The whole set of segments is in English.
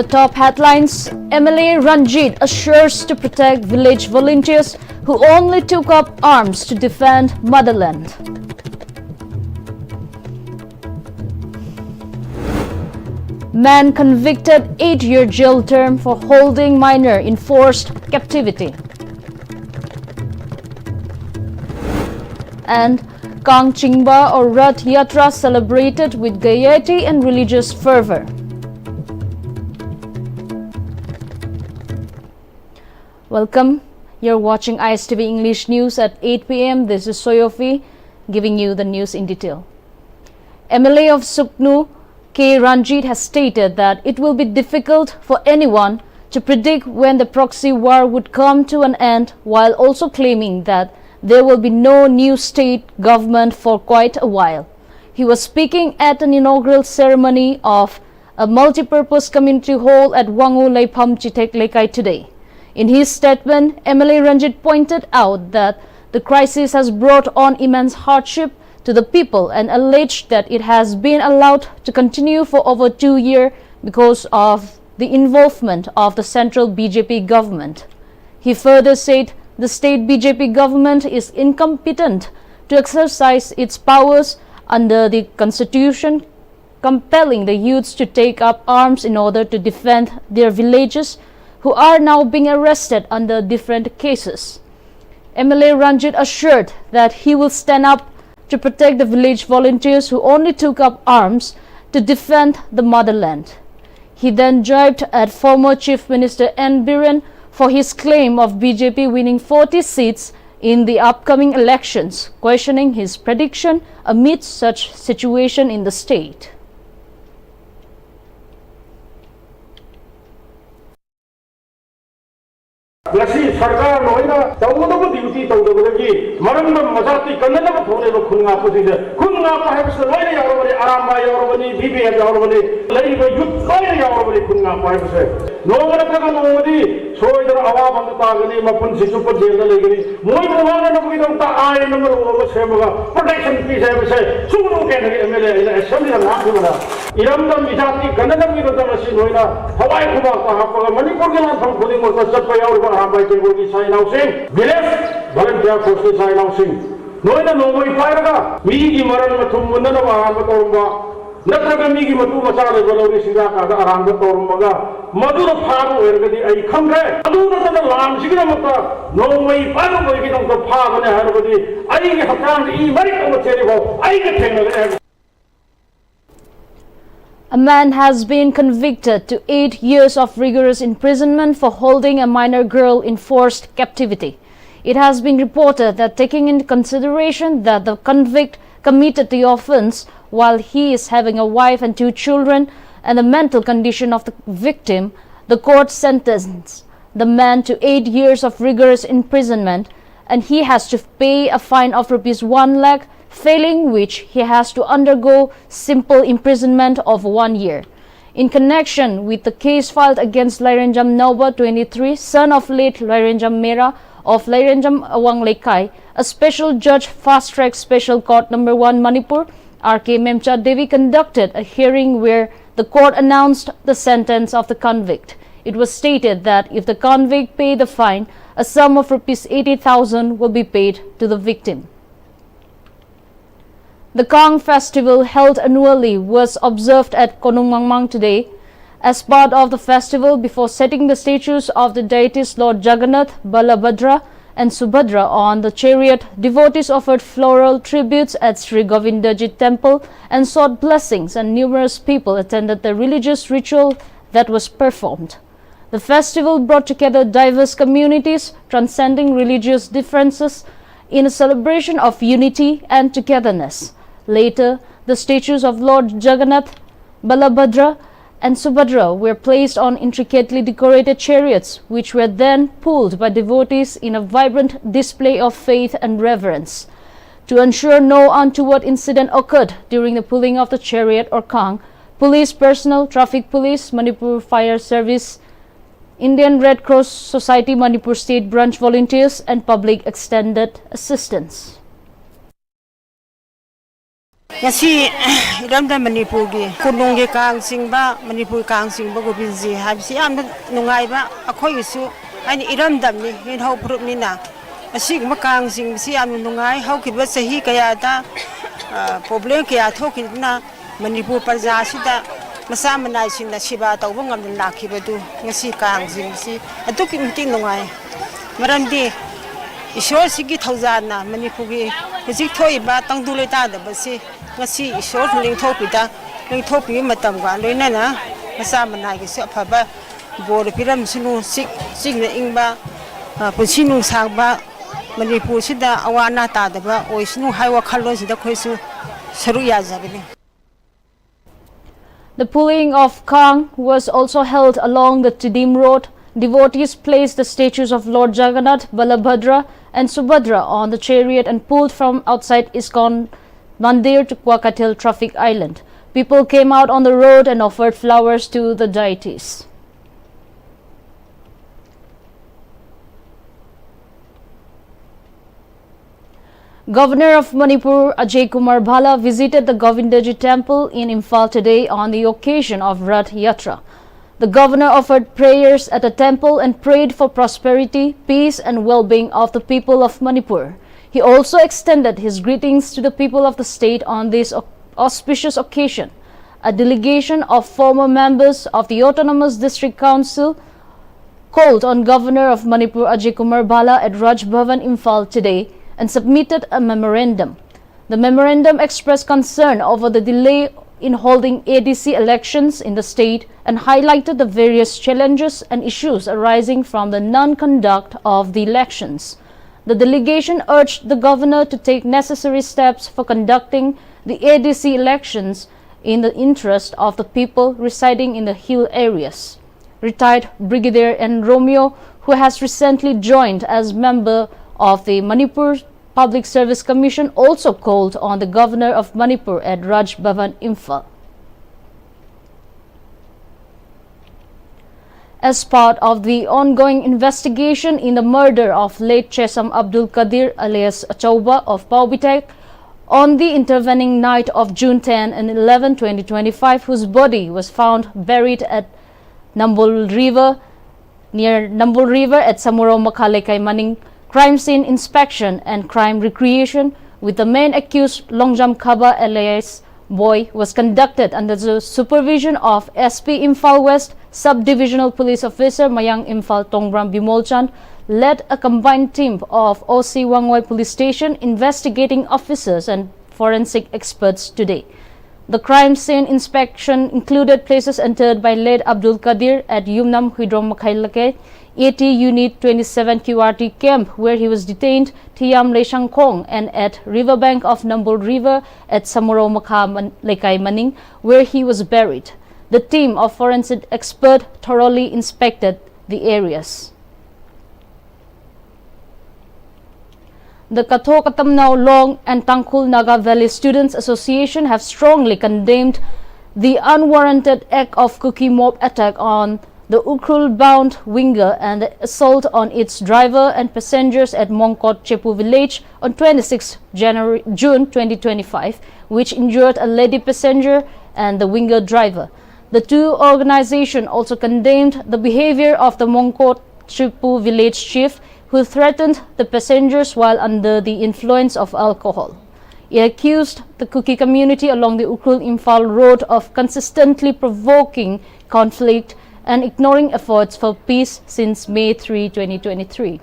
The top headlines: MLA Ranjit assures to protect village volunteers who only took up arms to defend motherland. Man convicted 8-year jail term for holding minor in forced captivity. And Kang Chingba or Rath Yatra celebrated with gaiety and religious fervor. Welcome. You're watching Pm-Istv English News at 8 p.m. This is Soyofi giving you the news in detail. MLA of Suknu, K. Ranjit, has stated that it will be difficult for anyone to predict when the proxy war would come to an end, while also claiming that there will be no new state government for quite a while. He was speaking at an inaugural ceremony of a multi-purpose community hall at Wangu Leipham Chitek Lekai today. In his statement, MLA Ranjit pointed out that the crisis has brought on immense hardship to the people and alleged that it has been allowed to continue for over 2 years because of the involvement of the central BJP government. He further said the state BJP government is incompetent to exercise its powers under the constitution, compelling the youths to take up arms in order to defend their villages, who are now being arrested under different cases. MLA Ranjit assured that he will stand up to protect the village volunteers who only took up arms to defend the motherland. He then jibed at former Chief Minister N. Biren for his claim of BJP winning 40 seats in the upcoming elections, questioning his prediction amid such situation in the state. Lasi sarkar noina tawudabu duty tawudagi marandam mazati kannada thoreba khunga puside khunga pahebse loina yarobani aramba yarobani bibi yarobani laiba youth loina yarobani khunga pahebse nomara kaga nomadi soidara awa bandu tagani mapun sisupa jela legani moi mona nabugi dongta ai number over semaga protection piece hebse sunu kenagi MLA ila assembly na namdula iramdam izati kannada virodam asi noina hawai khuba ka hapaga manipur ke nan tham khudi mo satpa yarobani by the sign housing, village volunteer forces sign housing. No, no, my fire, Migi Maran Matumana, Matomba, Natraga Migi Matu Masala, Siraka, around the Tormaga, Madura Pago, where I come there. Madura the Lam, Sigamata, no way, Pago, on the Pago, and everybody. I have found E. American material, I get A man has been convicted to 8 years of rigorous imprisonment for holding a minor girl in forced captivity. It has been reported that, taking into consideration that the convict committed the offence while he is having a wife and 2 children and the mental condition of the victim, the court sentenced the man to 8 years of rigorous imprisonment, and he has to pay a fine of ₹1 lakh, failing which he has to undergo simple imprisonment of 1 year. In connection with the case filed against Lairenjam Nauba 23, son of late Lairenjam Mera of Lairenjam Awang Lekai, a special judge fast-track special court number 1 Manipur, R.K. Memcha Devi, conducted a hearing where the court announced the sentence of the convict. It was stated that if the convict paid the fine, a sum of ₹80,000 will be paid to the victim. The Kang festival, held annually, was observed at Konung Mangmang today. As part of the festival, before setting the statues of the deities Lord Jagannath, Balabhadra and Subhadra on the chariot, devotees offered floral tributes at Sri Govindajit temple and sought blessings, and numerous people attended the religious ritual that was performed. The festival brought together diverse communities, transcending religious differences in a celebration of unity and togetherness. Later, the statues of Lord Jagannath, Balabhadra and Subhadra were placed on intricately decorated chariots, which were then pulled by devotees in a vibrant display of faith and reverence. To ensure no untoward incident occurred during the pulling of the chariot or Kang, police personnel, traffic police, Manipur Fire Service, Indian Red Cross Society Manipur State Branch volunteers and public extended assistance. ngasi iramda Manipur gi kunung ge kang singba Manipur kang singba gobinji habsi am nungai ba akhoi gisu ani iramdam ni hin hau prup ni na asig ma kang sing si am nungai hau ki ba sahi kaya ta problem kaya thoki na Manipur parja sida masa manai sin na siba tawba ngam lakhi badu ngasi kang sing si aduki mti nungai maramdi Ishor sigi thawjana Manipur gi hujik thoi ba tangdule ta da basi ngasi Ishor lingthopi matam ga loina na masa manai gi se phaba bor piram sinu sik na ingba pusinu sagba Manipur sida awana ta da ba oisnu haiwa khallo sida khoisu saru ya jabini. The pulling of Kang was also held along the Tidim Road. Devotees placed the statues of Lord Jagannath, Balabhadra and Subhadra on the chariot and pulled from outside ISKCON Mandir to Kwakatil Traffic Island. People came out on the road and offered flowers to the deities. Governor of Manipur Ajay Kumar Bhala visited the Govindaji temple in Imphal today on the occasion of Rath Yatra. The governor offered prayers at the temple and prayed for prosperity, peace and well-being of the people of Manipur. He also extended his greetings to the people of the state on this auspicious occasion. A delegation of former members of the Autonomous District Council called on Governor of Manipur Ajay Kumar Bhala at Raj Bhavan Imphal today and submitted a memorandum. The memorandum expressed concern over the delay in holding ADC elections in the state and highlighted the various challenges and issues arising from the non-conduct of the elections. The delegation urged the governor to take necessary steps for conducting the ADC elections in the interest of the people residing in the hill areas. Retired Brigadier N. Romeo, who has recently joined as member of the Manipur Public Service Commission, also called on the governor of Manipur at Raj Bhavan Imphal. As part of the ongoing investigation in the murder of late Chesam Abdul Qadir alias Achauba of Paubitek on the intervening night of June 10 and 11, 2025, whose body was found buried at Nambul River, near Nambul River at Samuro Makhalekai Maning, crime scene inspection and crime recreation with the main accused Longjam Khaba alias Boy was conducted under the supervision of SP Imphal West Subdivisional Police Officer Mayang Imphal Tongbram Bimolchan, led a combined team of OC Wangwai Police Station investigating officers and forensic experts today. The crime scene inspection included places entered by late Abdul Qadir at Yumnam Huidrom Makhailake, AT Unit 27 QRT camp where he was detained, Tiam Leshangkong, and at riverbank of Nambul River at Samuro Makha Lekai Maning where he was buried. The team of forensic expert thoroughly inspected the areas. The Katho Katamnao Long and Tangkhul Naga Valley Students Association have strongly condemned the unwarranted act of Kuki mob attack on the Ukrul-bound winger and the assault on its driver and passengers at Mongkot Chepu village on 26 June 2025, which injured a lady passenger and the winger driver. The two organizations also condemned the behavior of the Mongkot Chepu village chief, who threatened the passengers while under the influence of alcohol. He accused the Kuki community along the Ukrul-Imphal road of consistently provoking conflict and ignoring efforts for peace since May 3, 2023.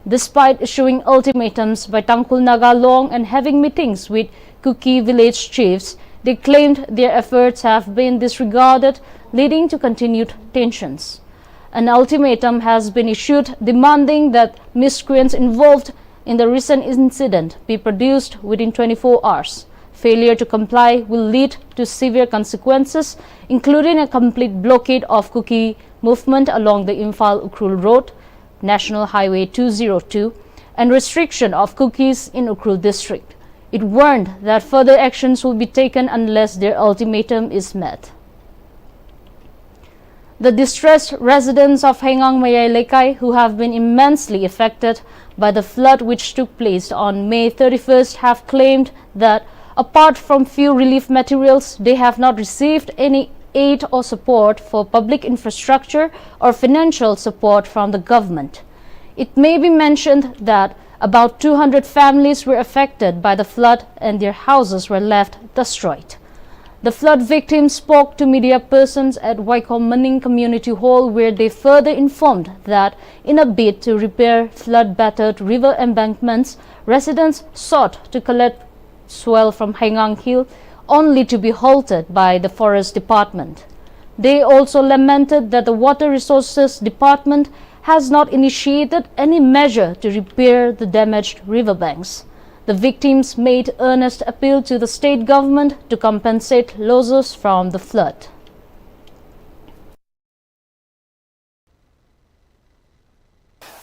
Despite issuing ultimatums by Tangkhul Naga Long and having meetings with Kuki village chiefs, they claimed their efforts have been disregarded, leading to continued tensions. An ultimatum has been issued demanding that miscreants involved in the recent incident be produced within 24 hours. Failure to comply will lead to severe consequences, including a complete blockade of Kuki movement along the Imphal-Ukrul Road, National Highway 202, and restriction of Kukis in Ukrul district. It warned that further actions will be taken unless their ultimatum is met. The distressed residents of Hengang Mayay Lekai, who have been immensely affected by the flood which took place on May 31st, have claimed that Apart from few relief materials, they have not received any aid or support for public infrastructure or financial support from the government. It may be mentioned that about 200 families were affected by the flood and their houses were left destroyed. The flood victims spoke to media persons at Wycombe Manning Community Hall, where they further informed that in a bid to repair flood-battered river embankments, residents sought to collect swell from Haingang Hill, only to be halted by the Forest Department. They also lamented that the Water Resources Department has not initiated any measure to repair the damaged riverbanks. The victims made earnest appeal to the state government to compensate losses from the flood.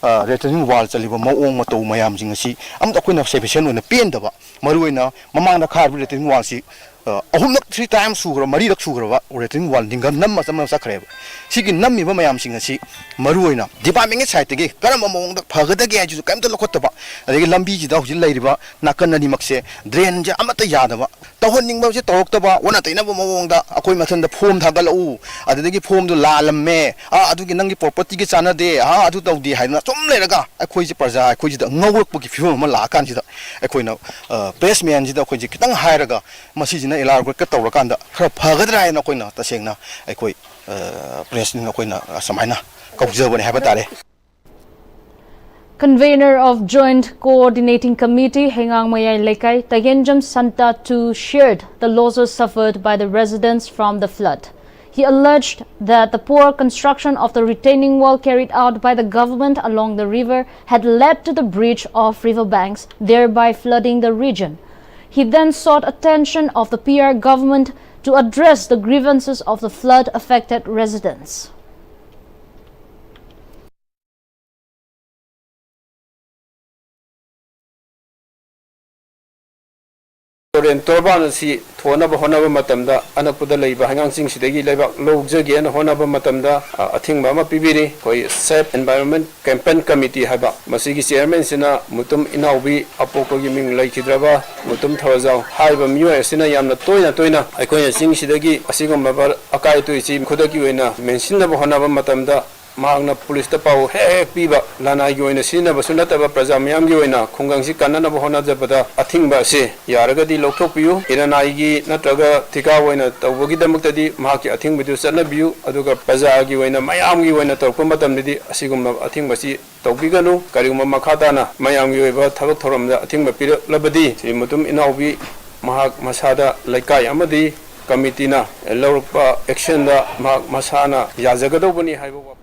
Retaining wall chaliba maong mato mayam jing si amda koina sufficient on pen daba maruina mamang khar retaining wall si ahumnak 3 times sugra mari rak sugra retaining wall dinga nam ma sakre sigi nammi ba mayam sing si maruina department side ge karam maong da phagada ge ju kam to lokotba adegi lambi ji da hujil lairiba nakan ani makse drain je amata yadaba tawhonning ba je tawktaba ona taina ba maong da akoi mathan da form thagal u adegi form du lalamme adugi nangi property ge chana de adu tawdi haina somleraga akoi ji praja akoi ji da ngawuk gi phim ma la kan ji da akoi na basement ji da akoi ji kitang hairaga masi ji na elar ko ka tawra kan da khara phagadra na koi na taseng na akoi president akoi na samaina kaujabani haba tare. Convener of Joint Coordinating Committee Hengang Mayai Lekai Tagenjam Santa too shared the losses suffered by the residents from the flood. He alleged that the poor construction of the retaining wall carried out by the government along the river had led to the breach of riverbanks, thereby flooding the region. He then sought attention of the PR government to address the grievances of the flood-affected residents. Torban si Thonaba Honaba Matamda, Anapuda Leba, Hangang Sing Sidagi Leba, Logzagi and Honaba Matamda, I think Mama Pibiri, Koi SEP Environment Campaign Committee Haba, Masigi Chairman Sina, Mutum Inaubi, Apoko Yiming Laikidraba, Mutum Tawazao, Haiba Mua Sina Yamna Toina, Ikoya Sing Sidagi, Asigum Mabar, Akai to Isim Kodaki, mention the Honaba Matamda. Magna police the power heck piba lana yoina sina basunata prajamiam yoina kungang si kanana bohona jabada athing ba se yaraga di lokthok piu iranai gi natraga thika woina tawgi damukta di mahaki athing bidu sana biu aduga praja gi woina mayam gi woina tawko matam di asigum athing ba si tawgi ganu karigum makhata na mayam gi ba thabak thoram da athing ba pir labadi si mutum inaubi mahak masada laikai amadi committee na lawrpa action da masana yajagadobani haibo.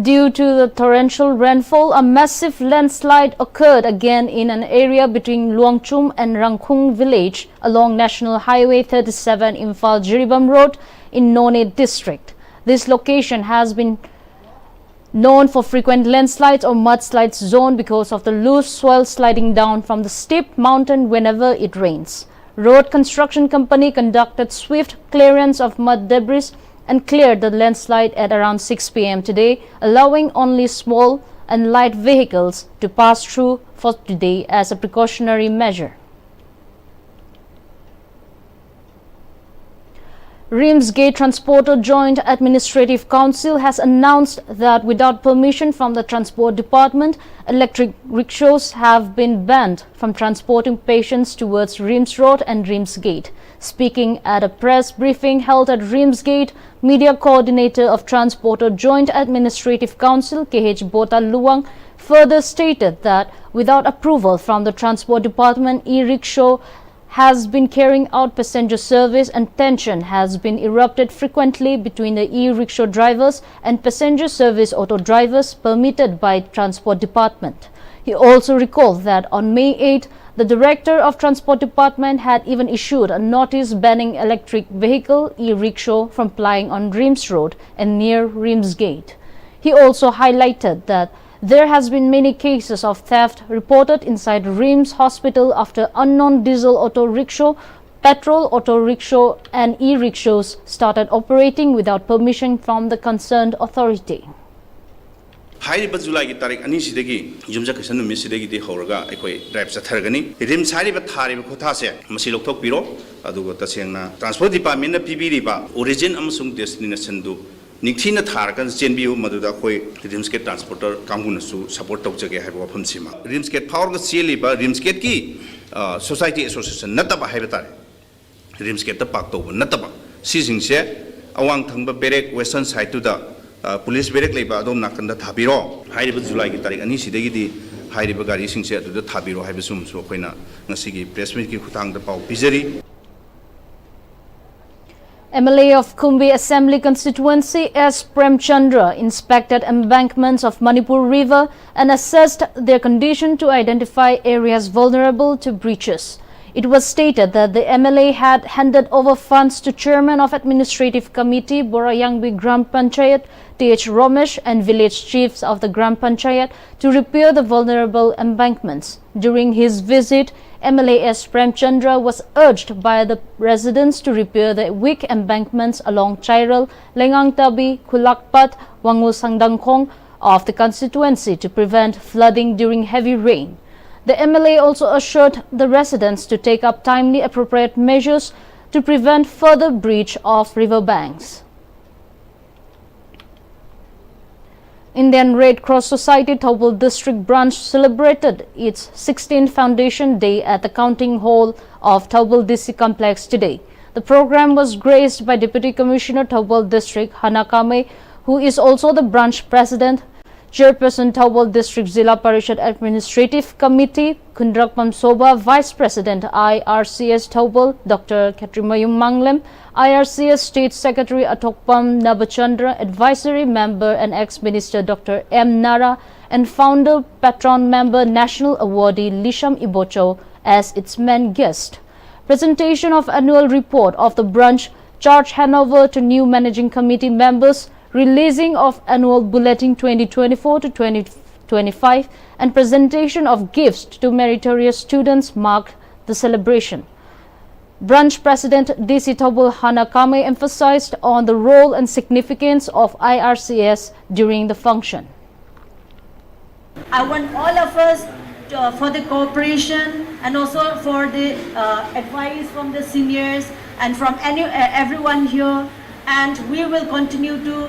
Due to the torrential rainfall, a massive landslide occurred again in an area between Luangchum and Rangkhung village along National Highway 37 Imphal Jiribam Road in None district. This location has been known for frequent landslides or mudslides zone because of the loose swell sliding down from the steep mountain whenever it rains. Road construction company conducted swift clearance of mud debris and cleared the landslide at around 6 p.m. today, allowing only small and light vehicles to pass through for today as a precautionary measure. Ramsgate Transporter Joint Administrative Council has announced that without permission from the Transport Department, electric rickshaws have been banned from transporting patients towards Rims Road and Ramsgate. Speaking at a press briefing held at Ramsgate, Media Coordinator of Transporter Joint Administrative Council, KH Bota Luang, further stated that without approval from the Transport Department, e-rickshaw has been carrying out passenger service and tension has been erupted frequently between the e-rickshaw drivers and passenger service auto drivers permitted by Transport Department. He also recalled that on May 8, the Director of Transport Department had even issued a notice banning electric vehicle e-rickshaw from plying on Rims Road and near Ramsgate. He also highlighted that there has been many cases of theft reported inside Rims Hospital after unknown diesel auto rickshaw, petrol auto rickshaw and e-rickshaws started operating without permission from the concerned authority. हाइरिबा जुलाई की तारीख अनी सिदगी युमजा किसन नुमि सिदगी दि हौरगा अखोय drive चथरगनी RIMS हाइरिबा थारिबा खुथासे मसि लोकथोक पिरो अदुगो तसेंगना transport department ना पिबिरिबा origin अमसुंग destination दु निखिना थारगन चेनबियु मदुदा अखोय RIMS के transporter कांगुनसु support तौजगे हाइबा वफमसिमा RIMS के फावरगा चेलिबा RIMS के की सोसाइटी एसोसिएशन नतबा हाइबा तारे रिम्स के त पाक तौबा नतबा सिजिंगसे अवांग थंगबा बेरेक वेस्टर्न साइड टुदा पुलिस बेरेक लेबा अदोम नाकंदा थाबिरो हाइरिबा जुलाई की तारीख अनी सिदगिदी हाइरिबा गाड़ी सिंगसे अदुदा थाबिरो हाइबसुमसु अखोयना ngasiगी प्रेस मीट की खुतांगदा पाउ पिजरी MLA of Kumbi Assembly Constituency S. Premchandra inspected embankments of Manipur River and assessed their condition to identify areas vulnerable to breaches. It was stated that the MLA had handed over funds to Chairman of Administrative Committee Borayangbi Gram Panchayat T.H. Romesh and village chiefs of the Gram Panchayat to repair the vulnerable embankments. During his visit, MLA S. Premchandra was urged by the residents to repair the weak embankments along Chairal, Lengangtabi, Kulakpat, Wangu Sangdangkhong of the constituency to prevent flooding during heavy rain. The MLA also assured the residents to take up timely appropriate measures to prevent further breach of riverbanks. Indian Red Cross Society Thobal District Branch celebrated its 16th Foundation Day at the Counting Hall of Thobal DC Complex today. The program was graced by Deputy Commissioner Thobal District Hanakame, who is also the branch president, Chairperson Thobal District Zilla Parishad Administrative Committee, Kundrak Pamsoba, Vice President IRCS Thobal, Dr. Katrimayum Manglem, IRCS State Secretary Atokpam Nabachandra, Advisory Member and Ex-Minister Dr. M. Nara, and Founder Patron Member National Awardee Lisham Ibocho as its main guest. Presentation of annual report of the branch, charge handover to new managing committee members, releasing of annual bulletin 2024 to 2025 and presentation of gifts to meritorious students marked the celebration. Branch President DC Thobal Hanakame emphasized on the role and significance of IRCS during the function. I want all of us for the cooperation and also for the advice from the seniors and from everyone here, and we will continue to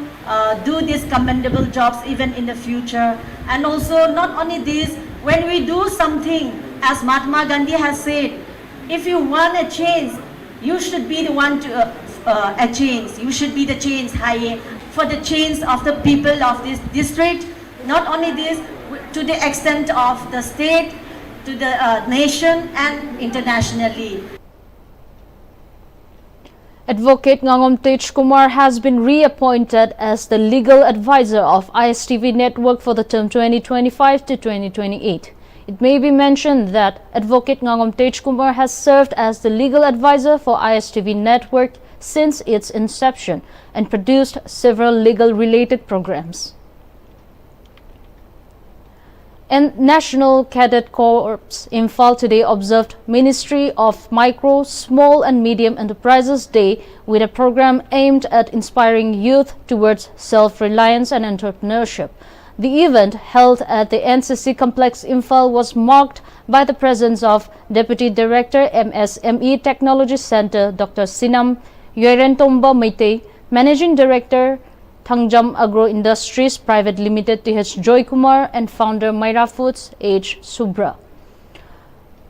do these commendable jobs even in the future. And also not only this, when we do something, as Mahatma Gandhi has said, if you want a change, you should be the one to a change. You should be the change high for the change of the people of this district. Not only this, to the extent of the state, to the nation and internationally. Advocate Ngangom Tej Kumar has been reappointed as the legal advisor of ISTV network for the term 2025 to 2028. It may be mentioned that Advocate Ngangom Tej Kumar has served as the legal advisor for ISTV network since its inception and produced several legal related programs. And National Cadet Corps Imphal today observed Ministry of Micro, Small and Medium Enterprises Day with a program aimed at inspiring youth towards self-reliance and entrepreneurship. The event held at the NCC Complex Imphal was marked by the presence of Deputy Director MSME Technology Center Dr. Sinam Yorentomba Meite, Managing Director Thangjam Agro Industries Private Limited T.H. Joy Kumar and founder Myra Foods H. Subra.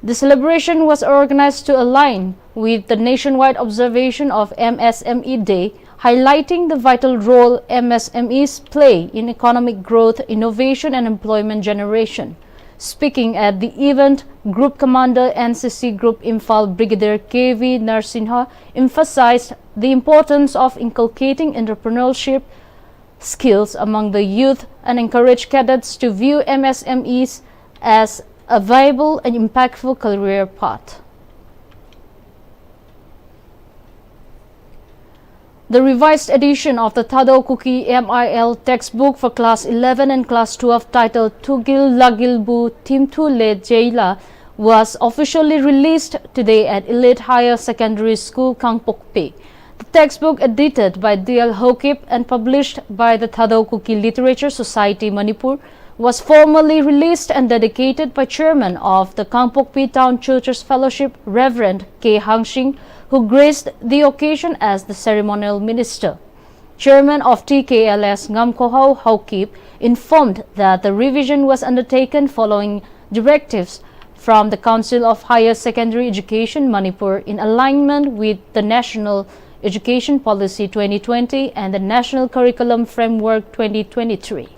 The celebration was organized to align with the nationwide observation of MSME Day, highlighting the vital role MSMEs play in economic growth, innovation and employment generation. Speaking at the event, Group Commander NCC Group Imphal Brigadier K.V. Narsinha emphasized the importance of inculcating entrepreneurship skills among the youth and encourage cadets to view MSMEs as a viable and impactful career path. The revised edition of the Thado Kuki MIL textbook for Class 11 and Class 12 titled Tugil Lagilbu Timtu Le Jaila was officially released today at Elite Higher Secondary School, Kangpokpe. The textbook, edited by D.L. Hokip and published by the Thadau Kuki Literature Society, Manipur, was formally released and dedicated by Chairman of the Kangpokpi Town Churches Fellowship, Reverend K. Hangshing, who graced the occasion as the ceremonial minister. Chairman of TKLS Ngamkohau Hokip informed that the revision was undertaken following directives from the Council of Higher Secondary Education Manipur in alignment with the National Education Policy 2020 and the National Curriculum Framework 2023.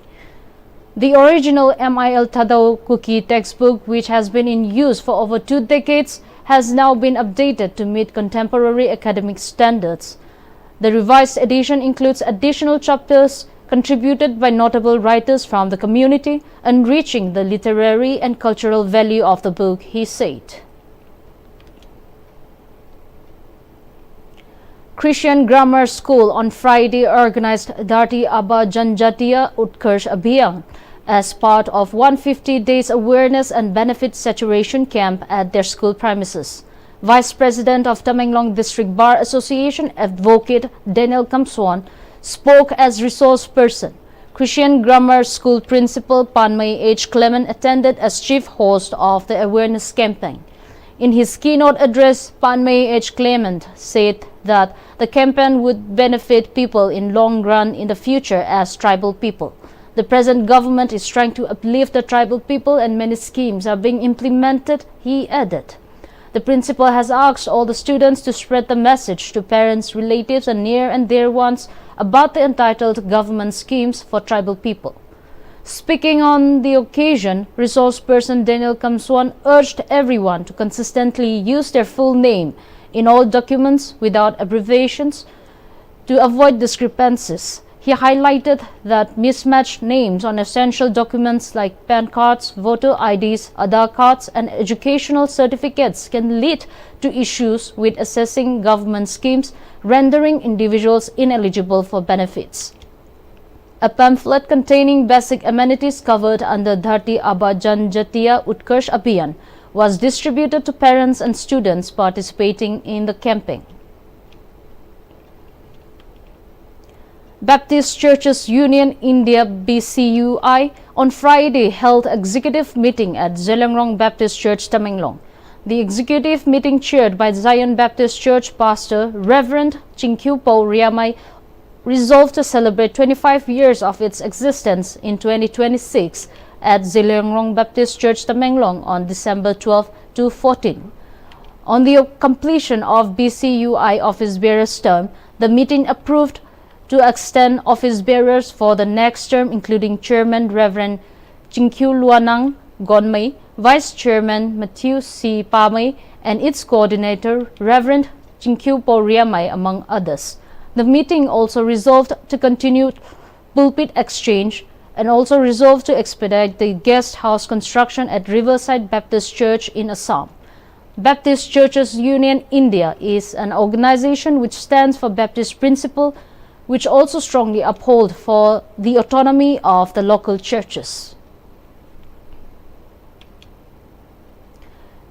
The original MIL Thadau Kuki textbook, which has been in use for over 2 decades, has now been updated to meet contemporary academic standards. The revised edition includes additional chapters contributed by notable writers from the community, enriching the literary and cultural value of the book, he said. Christian Grammar School on Friday organized Dharti Aba Janjatiya Utkarsh Abhiyan as part of 150 days awareness and benefit saturation camp at their school premises. Vice President of Tamenglong District Bar Association, Advocate Daniel Kamswan, spoke as resource person. Christian Grammar School Principal Panmay H. Clement attended as chief host of the awareness campaign. In his keynote address, Panmay H. Clement said that the campaign would benefit people in long run in the future as tribal people. The present government is trying to uplift the tribal people and many schemes are being implemented, he added. The principal has asked all the students to spread the message to parents, relatives and near and dear ones about the entitled government schemes for tribal people. Speaking on the occasion, resource person Daniel Kamswan urged everyone to consistently use their full name in all documents without abbreviations to avoid discrepancies. He highlighted that mismatched names on essential documents like PAN cards, voter IDs, Aadhaar cards and educational certificates can lead to issues with assessing government schemes, rendering individuals ineligible for benefits. A pamphlet containing basic amenities covered under Dharti Aba Janjatiya Utkarsh Abhiyan was distributed to parents and students participating in the campaign. Baptist Churches Union India BCUI on Friday held executive meeting at Zelengrong Baptist Church, Tamenglong. The executive meeting, chaired by Zion Baptist Church Pastor Reverend Chinkyu-po Riamai, resolved to celebrate 25 years of its existence in 2026 at Zelengrong Baptist Church, Tamenglong on December 12 to 14. On the completion of BCUI office bearers term, the meeting approved to extend office bearers for the next term, including Chairman Reverend Chinkyu Luanang Gonmei, Vice Chairman Matthew C. Pamei, and its coordinator Reverend Chinkyu Po Riamai, among others. The meeting also resolved to continue pulpit exchange and also resolved to expedite the guest house construction at Riverside Baptist Church in Assam. Baptist Churches Union India is an organization which stands for Baptist principle, which also strongly uphold for the autonomy of the local churches.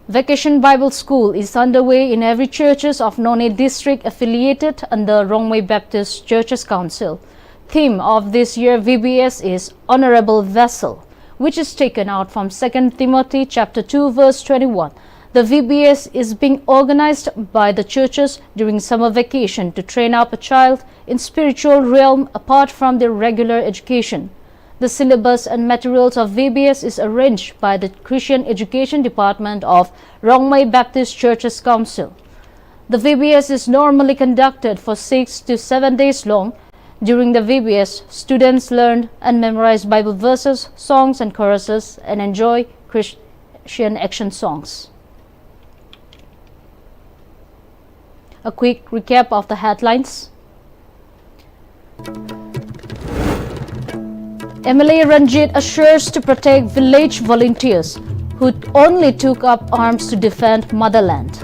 Vacation Bible School is underway in every churches of None district affiliated under Rongmei Baptist Churches Council. Theme of this year VBS is Honorable Vessel, which is taken out from 2 Timothy chapter 2 verse 21. The VBS is being organized by the churches during summer vacation to train up a child in spiritual realm apart from their regular education. The syllabus and materials of VBS is arranged by the Christian Education Department of Rongmei Baptist Churches Council. The VBS is normally conducted for 6 to 7 days long. During the VBS, students learn and memorize Bible verses, songs and choruses, and enjoy Christian action songs. A quick recap of the headlines. MLA Ranjit assures to protect village volunteers who only took up arms to defend motherland.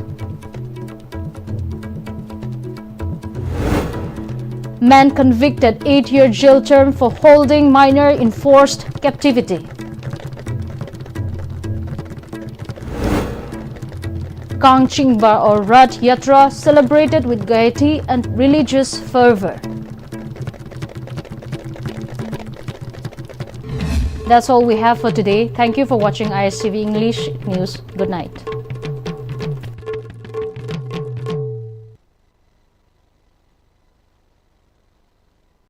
Man convicted 8-year jail term for holding minor in forced captivity. Kangchingba or Rath Yatra celebrated with gaiety and religious fervor. That's all we have for today. Thank you for watching ISTV English News. Good night.